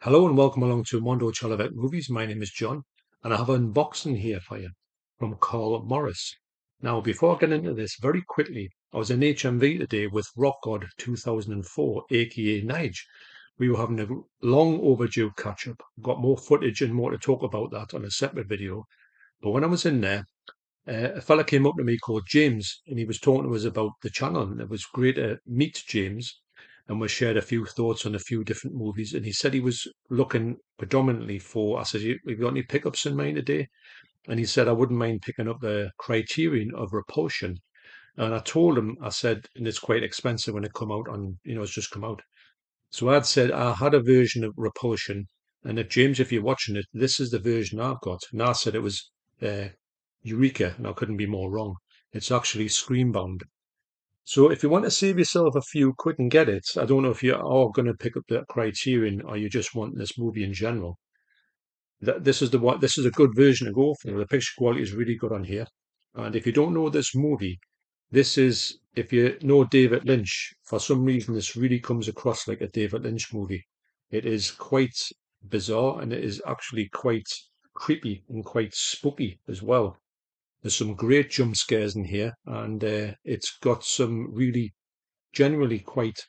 Hello and welcome along to Mondo Chelloveck Movies. My name is John and I have an unboxing here for you from Carl Morris. Now, before I get into this, very quickly, I was in HMV today with Rock God 2004, aka Nige. We were having a long overdue catch up. Got more footage and more to talk about that on a separate video. But when I was in there, a fella came up to me called James and he was talking to us about the channel. And it was great to meet James and we shared a few thoughts on a few different movies. And he said he was looking predominantly for, I said, have you got any pickups in mind today? And he said, I wouldn't mind picking up the Criterion of Repulsion. And I told him, I said, and it's quite expensive when it come out on, it's just come out. So I'd said I had a version of Repulsion. And if James, if you're watching it, this is the version I've got. And I said it was uh, Eureka, and I couldn't be more wrong. It's actually Screenbound. So if you want to save yourself a few quid and get it, I don't know if you are going to pick up that Criterion or you just want this movie in general. This is the one. This is a good version to go for. The picture quality is really good on here. And if you don't know this movie, this is if you know David Lynch. For some reason, this really comes across like a David Lynch movie. It is quite bizarre and it is actually quite creepy and quite spooky as well. There's some great jump scares in here, and it's got some really generally quite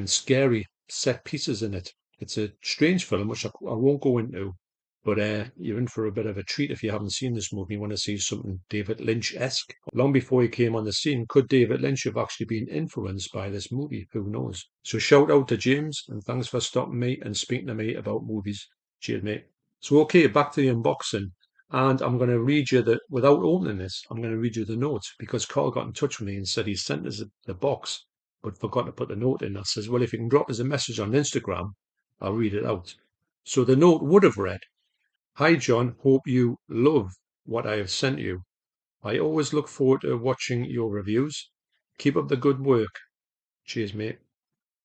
scary set pieces in it. It's a strange film, which I won't go into, but you're in for a bit of a treat if you haven't seen this movie. You want to see something David Lynch-esque. Long before he came on the scene, could David Lynch have actually been influenced by this movie? Who knows? So shout out to James, and thanks for stopping me and speaking to me about movies. Cheers, mate. So, okay, back to the unboxing. And I'm going to read you the, without opening this, I'm going to read you the notes because Carl got in touch with me and said he sent us the box, but forgot to put the note in. I says, well, if you can drop us a message on Instagram, I'll read it out. So the note would have read, Hi, John, hope you love what I have sent you. I always look forward to watching your reviews. Keep up the good work. Cheers, mate.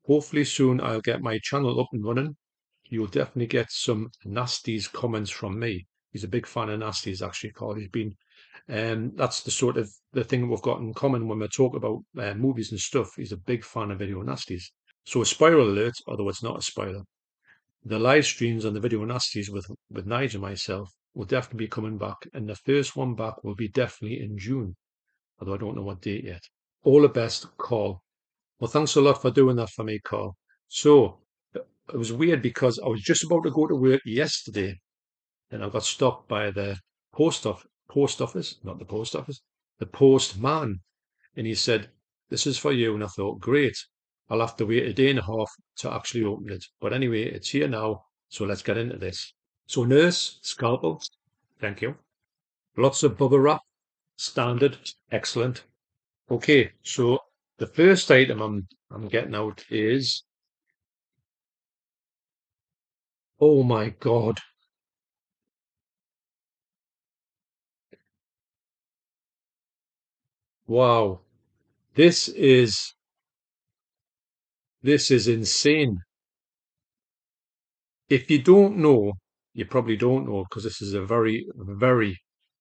Hopefully soon I'll get my channel up and running. You'll definitely get some Nasties comments from me. He's a big fan of Nasties, actually, Carl. He's been, that's the sort of the thing we've got in common when we talk about movies and stuff. He's a big fan of Video Nasties. So a spoiler alert, although it's not a spoiler. The live streams on the Video Nasties with Nigel and myself will definitely be coming back, and the first one back will be definitely in June, although I don't know what date yet. All the best, Carl. Well, thanks a lot for doing that for me, Carl. So, it was weird because I was just about to go to work yesterday and I got stopped by the not the post office, the postman. And he said, This is for you. And I thought, great. I'll have to wait a day and a half to actually open it. But anyway, it's here now. So let's get into this. So, nurse, scalpel, thank you. Lots of bubble wrap, standard, excellent. Okay, so the first item I'm getting out is, oh my God. Wow. This is this is insane. If you don't know, you probably don't know because this is a very, very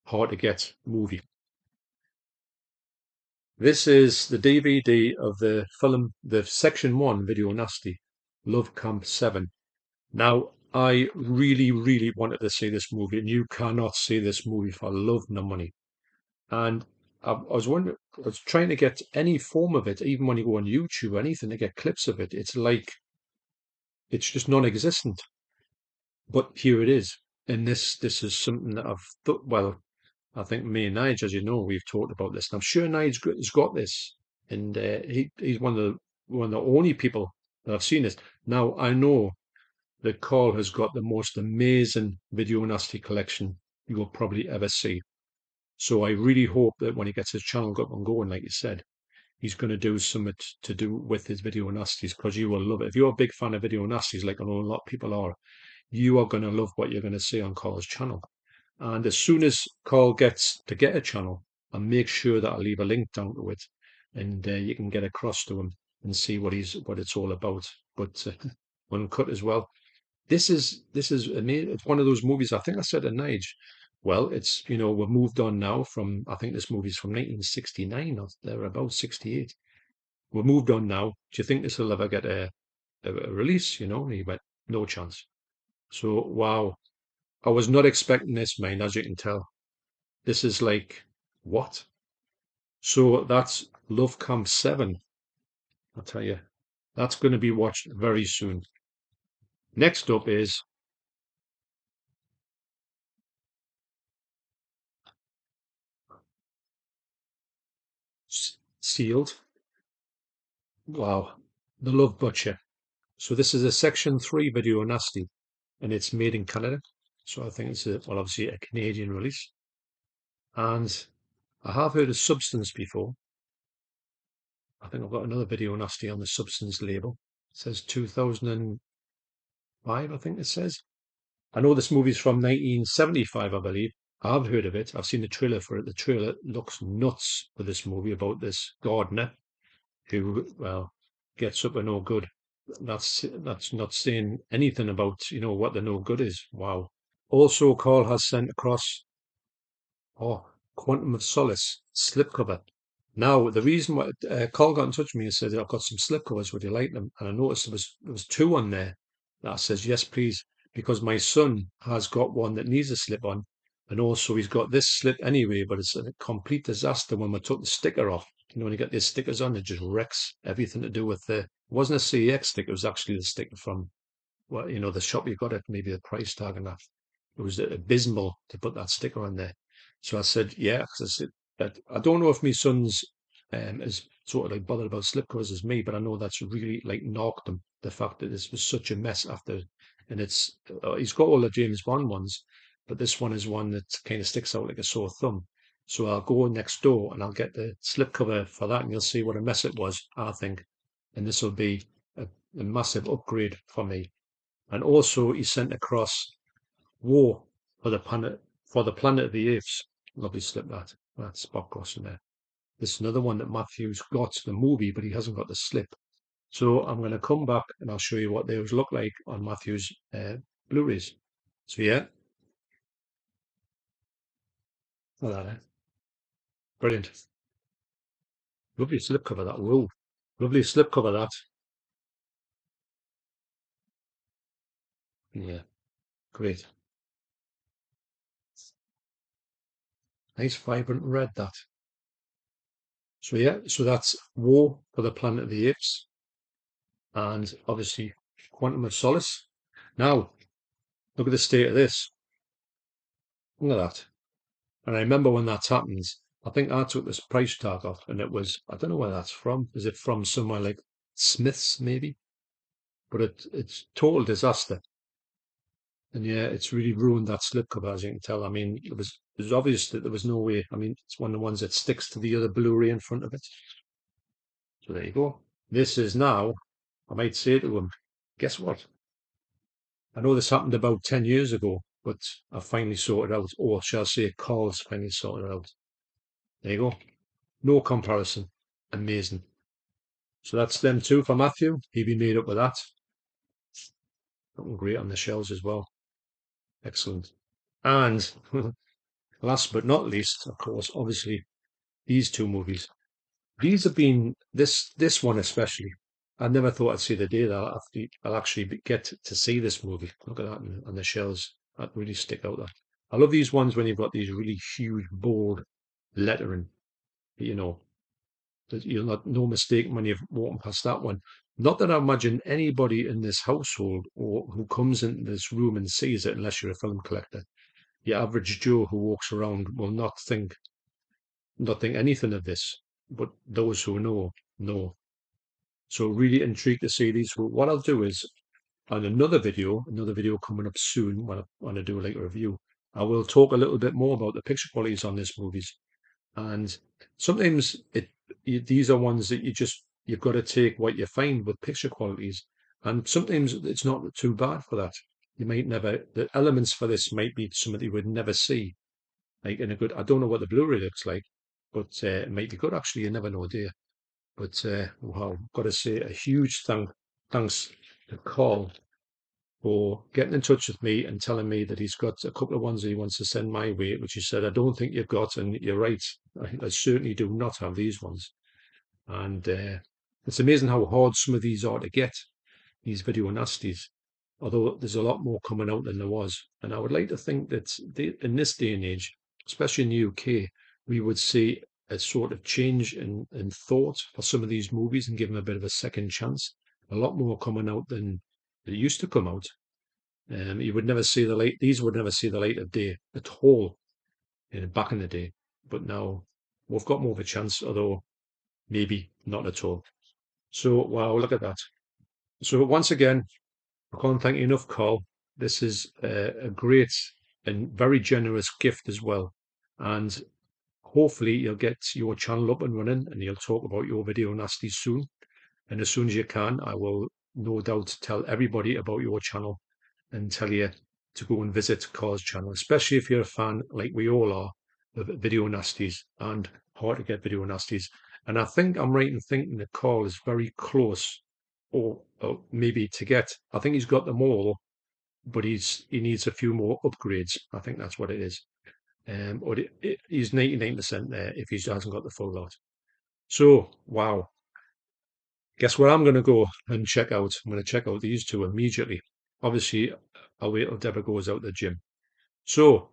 hard to get movie. This is the DVD of the film, the Section 1 Video Nasty, Love Camp 7. Now, I really, really wanted to see this movie, and you cannot see this movie for love nor money. And I was wondering, I was trying to get any form of it, even when you go on YouTube, anything to get clips of it. It's like, it's just non-existent. But here it is. And this is something that I've thought, well, I think me and Nige, as you know, we've talked about this. And I'm sure Nige has got this. And he's one of the only people that I've seen this. Now, I know that Carl has got the most amazing Video Nasty collection you will probably ever see. So I really hope that when he gets his channel up and going, like you said, he's going to do something to do with his Video Nasties because you will love it. If you're a big fan of Video Nasties, like I know a lot of people are, you are going to love what you're going to see on Carl's channel. And as soon as Carl gets to get a channel, I'll make sure that I'll leave a link down to it, and you can get across to him and see what it's all about. But uncut as well. This is amazing. It's one of those movies. I think I said to Nige, well, it's we're moved on now from I think this movie's from 1969 or they're about 68. We're moved on now. Do you think this will ever get a release? And he went, no chance. So, wow. I was not expecting this, man, as you can tell. This is like, what? So that's Love Camp 7. I'll tell you, that's going to be watched very soon. Next up is Sealed. Wow. The Love Butcher. So this is a Section 3 video nasty, and it's made in Canada. So I think it's, well, obviously a Canadian release. And I have heard of Substance before. I think I've got another video nasty on the Substance label. It says 2005, I think it says. I know this movie's from 1975, I believe. I've heard of it. I've seen the trailer for it. The trailer looks nuts for this movie about this gardener who, well, gets up and no good. That's not saying anything about, what the no good is. Wow. Also, Carl has sent across, oh, Quantum of Solace slipcover. Now, the reason why Carl got in touch with me and said, I've got some slipcovers, would you like them? And I noticed there was two on there that says, yes, please, because my son has got one that needs a slip on. And also he's got this slip anyway, but it's a complete disaster when we took the sticker off. When you get these stickers on, it just wrecks everything to do with it wasn't a CEX sticker, it was actually the sticker from, well, the shop you got it, maybe the price tag and that. It was abysmal to put that sticker on there. So I said, yeah, because I said, I don't know if my son's is sort of like bothered about slipcovers as me, but I know that's really like knocked him. The fact that this was such a mess after, and he's got all the James Bond ones, but this one is one that kind of sticks out like a sore thumb. So I'll go next door and I'll get the slipcover for that, and you'll see what a mess it was, I think. And this will be a massive upgrade for me. And also, he sent across War for the Planet of the Apes. Lovely slip that. That's Bob Goss in there. This is another one that Matthew's got the movie, but he hasn't got the slip. So I'm going to come back and I'll show you what those look like on Matthew's Blu-rays. So yeah, look at that. Brilliant. Lovely slip cover that. Whoa. Lovely slip cover that. Yeah, great. Nice vibrant red that. So yeah, so that's War for the Planet of the Apes. And obviously Quantum of Solace. Now, look at the state of this. Look at that. And I remember when that happens, I think I took this price tag off and it was, I don't know where that's from. Is it from somewhere like Smith's maybe? But it's total disaster. And yeah, it's really ruined that slipcover, as you can tell. I mean, it was obvious that there was no way. I mean, it's one of the ones that sticks to the other Blu-ray in front of it. So there you go. This is now, I might say to him, guess what? I know this happened about 10 years ago, but I finally sorted out, or shall I say, Carl's finally sorted out. There you go. No comparison. Amazing. So that's them two for Matthew. He'd be made up with that. Looking great on the shelves as well. Excellent. And last but not least, of course, obviously, these two movies. These have been, this one especially, I never thought I'd see the day that I'll actually get to see this movie. Look at that on the shelves. That really stick out there. I love these ones when you've got these really huge, bold lettering, you know, that you'll not no mistake when you've walked past that one. Not that I imagine anybody in this household or who comes into this room and sees it, unless you're a film collector. Your average Joe who walks around will not think anything of this, but those who know. So really intrigued to see these. What I'll do is on another video coming up soon when I do like a review, I will talk a little bit more about the picture qualities on this movies. And sometimes these are ones that you've got to take what you find with picture qualities, and sometimes it's not too bad for that. The elements for this might be something you would never see, like in a good. I don't know what the Blu-ray looks like, but it might be good actually. You never know, dear. But wow, got to say a huge thanks to Carl for getting in touch with me and telling me that he's got a couple of ones that he wants to send my way, which he said, I don't think you've got. And you're right. I certainly do not have these ones. And it's amazing how hard some of these are to get, these video nasties. although there's a lot more coming out than there was. And I would like to think that in this day and age, especially in the UK, we would see a sort of change in thought for some of these movies and give them a bit of a second chance. A lot more coming out than they used to come out. You would never see the light. These would never see the light of day at all back in the day. But now we've got more of a chance, although maybe not at all. So wow, look at that. So once again, I can't thank you enough, Carl. This is a great and very generous gift as well. And hopefully you'll get your channel up and running and you'll talk about your video nasties soon. And as soon as you can, I will no doubt tell everybody about your channel and tell you to go and visit Carl's channel, especially if you're a fan, like we all are, of video nasties and how to get video nasties. And I think I'm right in thinking that Carl is very close, or maybe to get. I think he's got them all, but he needs a few more upgrades. I think that's what it is. Or he's 99% there if he hasn't got the full lot. So wow, guess where I'm going to go and check out? I'm going to check out these two immediately. Obviously, I'll wait till Deborah goes out the gym. So,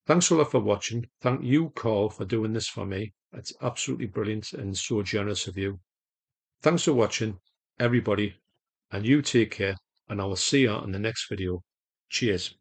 thanks a lot for watching. Thank you, Carl, for doing this for me. It's absolutely brilliant and so generous of you. Thanks for watching, everybody, and you take care, and I will see you on the next video. Cheers.